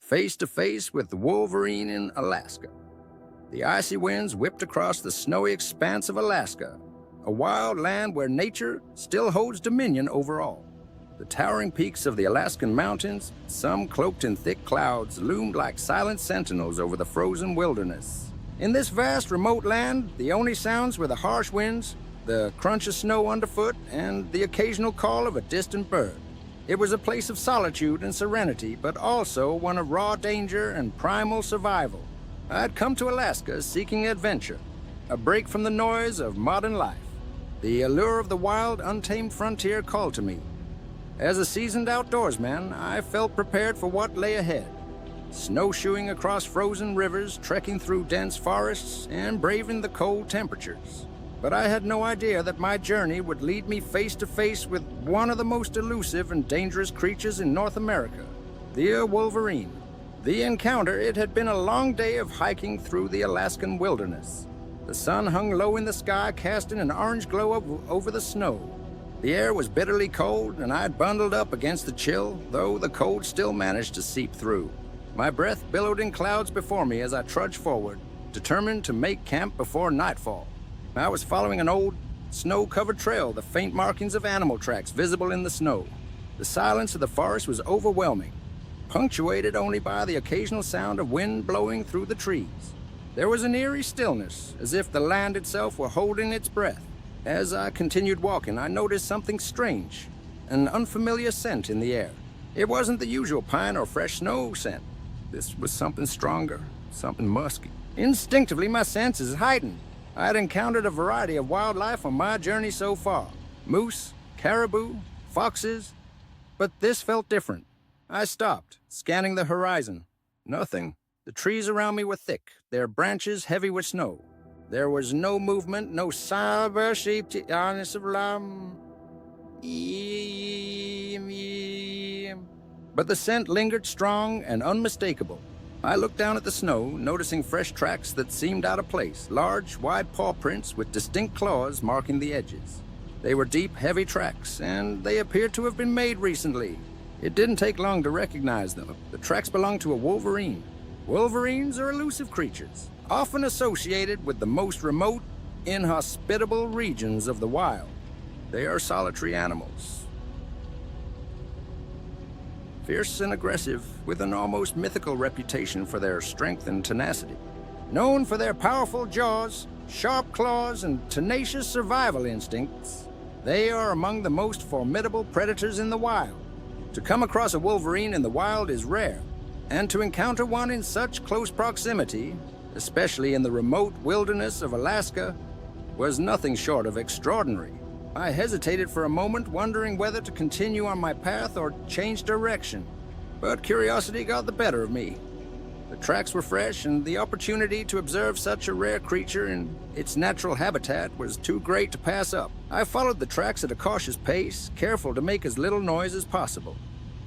face to face with the Wolverine in Alaska. The icy winds whipped across the snowy expanse of Alaska, a wild land where nature still holds dominion over all. The towering peaks of the Alaskan mountains, some cloaked in thick clouds, loomed like silent sentinels over the frozen wilderness. In this vast, remote land, the only sounds were the harsh winds, the crunch of snow underfoot, and the occasional call of a distant bird. It was a place of solitude and serenity, but also one of raw danger and primal survival. I'd come to Alaska seeking adventure, a break from the noise of modern life. The allure of the wild, untamed frontier called to me. As a seasoned outdoorsman, I felt prepared for what lay ahead. Snowshoeing across frozen rivers, trekking through dense forests, and braving the cold temperatures. But I had no idea that my journey would lead me face to face with one of the most elusive and dangerous creatures in North America, the Wolverine. The encounter, it had been a long day of hiking through the Alaskan wilderness. The sun hung low in the sky, casting an orange glow over the snow. The air was bitterly cold, and I'd bundled up against the chill, though the cold still managed to seep through. My breath billowed in clouds before me as I trudged forward, determined to make camp before nightfall. I was following an old, snow-covered trail, the faint markings of animal tracks visible in the snow. The silence of the forest was overwhelming, punctuated only by the occasional sound of wind blowing through the trees. There was an eerie stillness, as if the land itself were holding its breath. As I continued walking, I noticed something strange, an unfamiliar scent in the air. It wasn't the usual pine or fresh snow scent. This was something stronger, something musky. Instinctively, my senses heightened. I had encountered a variety of wildlife on my journey so far. Moose, caribou, foxes. But this felt different. I stopped, scanning the horizon. Nothing. The trees around me were thick, their branches heavy with snow. There was no movement, no cyber sheep to honest of lamb. But the scent lingered strong and unmistakable. I looked down at the snow, noticing fresh tracks that seemed out of place, large, wide paw prints with distinct claws marking the edges. They were deep, heavy tracks, and they appeared to have been made recently. It didn't take long to recognize them. The tracks belonged to a wolverine. Wolverines are elusive creatures, often associated with the most remote, inhospitable regions of the wild. They are solitary animals, fierce and aggressive, with an almost mythical reputation for their strength and tenacity. Known for their powerful jaws, sharp claws, and tenacious survival instincts, they are among the most formidable predators in the wild. To come across a wolverine in the wild is rare, and to encounter one in such close proximity, especially in the remote wilderness of Alaska, was nothing short of extraordinary. I hesitated for a moment, wondering whether to continue on my path or change direction. But curiosity got the better of me. The tracks were fresh, and the opportunity to observe such a rare creature in its natural habitat was too great to pass up. I followed the tracks at a cautious pace, careful to make as little noise as possible.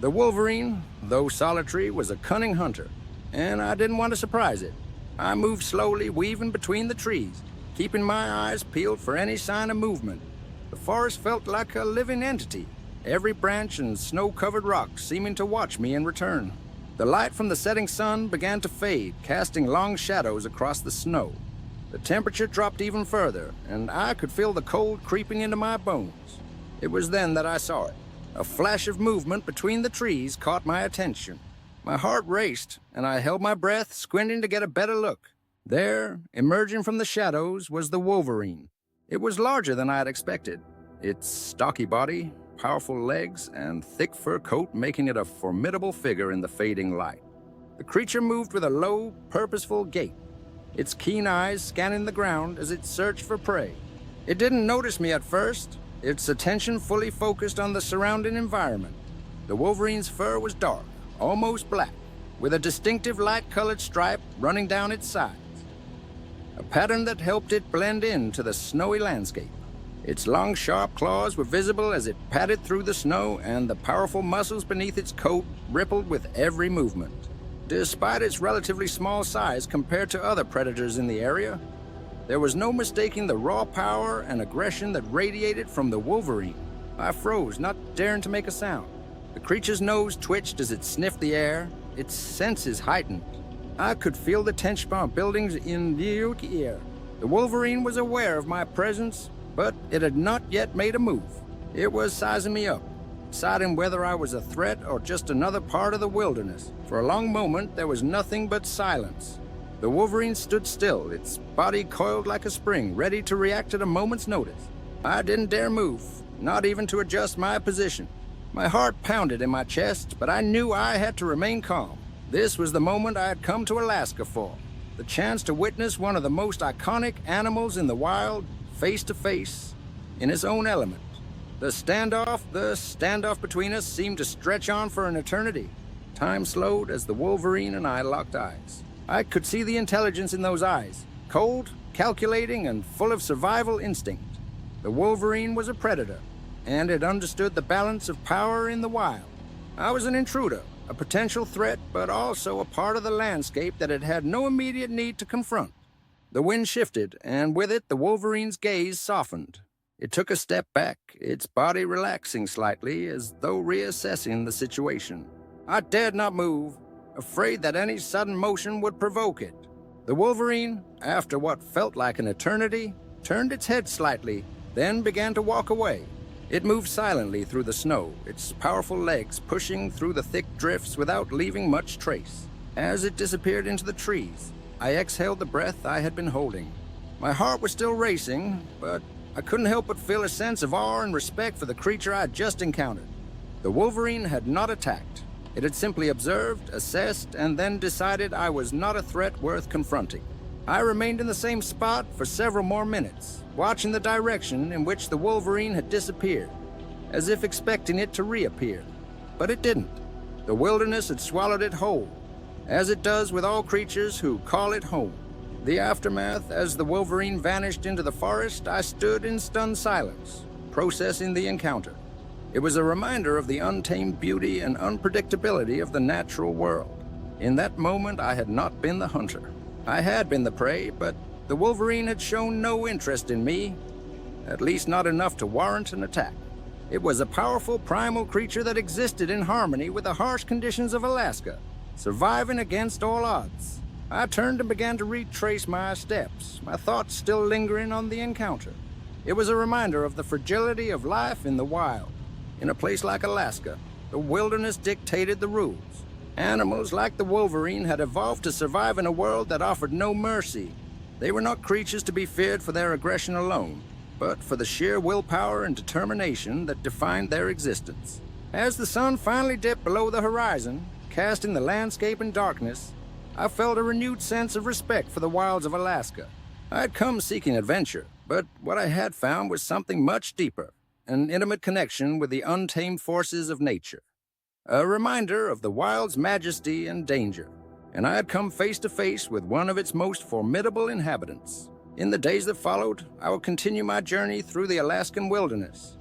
The wolverine, though solitary, was a cunning hunter, and I didn't want to surprise it. I moved slowly, weaving between the trees, keeping my eyes peeled for any sign of movement. The forest felt like a living entity, every branch and snow-covered rock seeming to watch me in return. The light from the setting sun began to fade, casting long shadows across the snow. The temperature dropped even further, and I could feel the cold creeping into my bones. It was then that I saw it. A flash of movement between the trees caught my attention. My heart raced, and I held my breath, squinting to get a better look. There, emerging from the shadows, was the wolverine. It was larger than I had expected, its stocky body, powerful legs, and thick fur coat making it a formidable figure in the fading light. The creature moved with a low, purposeful gait, its keen eyes scanning the ground as it searched for prey. It didn't notice me at first, its attention fully focused on the surrounding environment. The wolverine's fur was dark, almost black, with a distinctive light-colored stripe running down its sides, a pattern that helped it blend into the snowy landscape. Its long, sharp claws were visible as it padded through the snow, and the powerful muscles beneath its coat rippled with every movement. Despite its relatively small size compared to other predators in the area, there was no mistaking the raw power and aggression that radiated from the wolverine. I froze, not daring to make a sound. The creature's nose twitched as it sniffed the air, its senses heightened. I could feel the tension buildings in the ear. The Wolverine was aware of my presence, but it had not yet made a move. It was sizing me up, deciding whether I was a threat or just another part of the wilderness. For a long moment, there was nothing but silence. The Wolverine stood still, its body coiled like a spring, ready to react at a moment's notice. I didn't dare move, not even to adjust my position. My heart pounded in my chest, but I knew I had to remain calm. This was the moment I had come to Alaska for. The chance to witness one of the most iconic animals in the wild, face to face, in its own element. The standoff between us seemed to stretch on for an eternity. Time slowed as the Wolverine and I locked eyes. I could see the intelligence in those eyes, cold, calculating, and full of survival instinct. The Wolverine was a predator, and it understood the balance of power in the wild. I was an intruder, a potential threat, but also a part of the landscape that it had no immediate need to confront. The wind shifted, and with it, the Wolverine's gaze softened. It took a step back, its body relaxing slightly, as though reassessing the situation. I dared not move, afraid that any sudden motion would provoke it. The Wolverine, after what felt like an eternity, turned its head slightly, then began to walk away. It moved silently through the snow, its powerful legs pushing through the thick drifts without leaving much trace. As it disappeared into the trees, I exhaled the breath I had been holding. My heart was still racing, but I couldn't help but feel a sense of awe and respect for the creature I had just encountered. The Wolverine had not attacked. It had simply observed, assessed, and then decided I was not a threat worth confronting. I remained in the same spot for several more minutes, watching the direction in which the Wolverine had disappeared, as if expecting it to reappear. But it didn't. The wilderness had swallowed it whole, as it does with all creatures who call it home. The aftermath, as the Wolverine vanished into the forest, I stood in stunned silence, processing the encounter. It was a reminder of the untamed beauty and unpredictability of the natural world. In that moment, I had not been the hunter. I had been the prey, but the Wolverine had shown no interest in me, at least not enough to warrant an attack. It was a powerful primal creature that existed in harmony with the harsh conditions of Alaska, surviving against all odds. I turned and began to retrace my steps, my thoughts still lingering on the encounter. It was a reminder of the fragility of life in the wild. In a place like Alaska, the wilderness dictated the rules. Animals like the Wolverine had evolved to survive in a world that offered no mercy. They were not creatures to be feared for their aggression alone, but for the sheer willpower and determination that defined their existence. As the sun finally dipped below the horizon, casting the landscape in darkness, I felt a renewed sense of respect for the wilds of Alaska. I had come seeking adventure, but what I had found was something much deeper, an intimate connection with the untamed forces of nature. A reminder of the wild's majesty and danger, and I had come face to face with one of its most formidable inhabitants. In the days that followed, I would continue my journey through the Alaskan wilderness.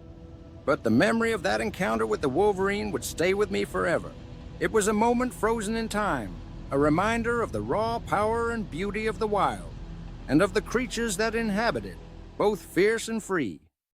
But the memory of that encounter with the Wolverine would stay with me forever. It was a moment frozen in time, a reminder of the raw power and beauty of the wild, and of the creatures that inhabit it, both fierce and free.